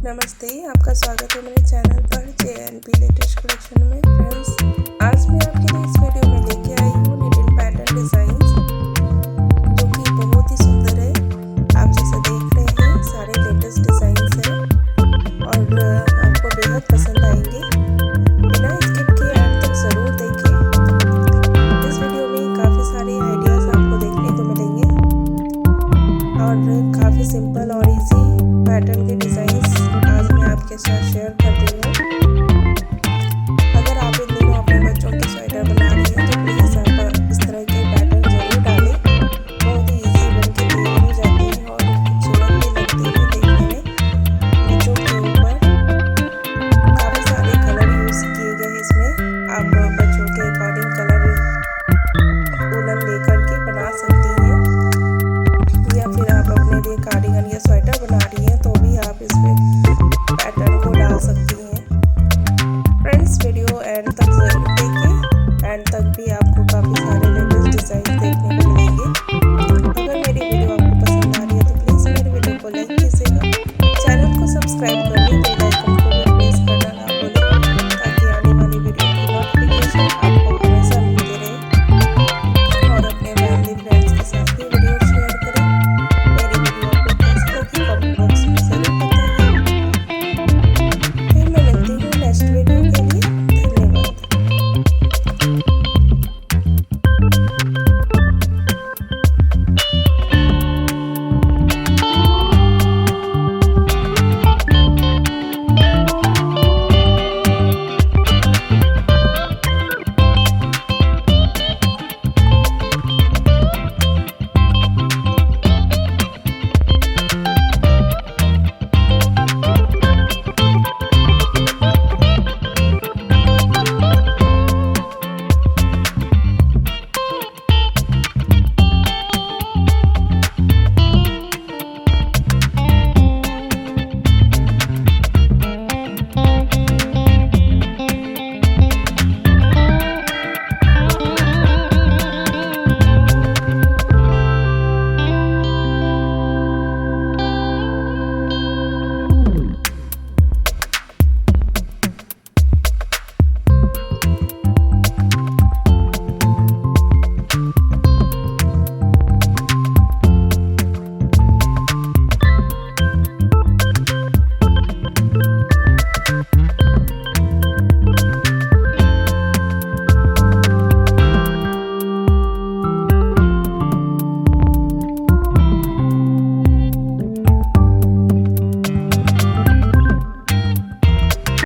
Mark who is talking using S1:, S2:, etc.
S1: नमस्ते, आपका स्वागत है मेरे चैनल पर JNP लेटेस्ट कलेक्शन में। फ्रेंड्स, आज मैं आपके लिए इस वीडियो में लेके आई हूँ निटिंग पैटर्न डिज़ाइंस, जो कि बहुत ही सुंदर है। आप जैसे देख रहे हैं सारे लेटेस्ट डिज़ाइंस हैं और आपको बेहद पसंद आएंगे। बिना स्किप किए अंत तक ज़रूर देखिए। इस वीडियो में काफ़ी सारे आइडियाज़ आपको देखने को मिलेंगे और काफ़ी सिंपल और इजी पैटर्न के डिज़ाइंस आज मैं आपके साथ शेयर कर दूँगी।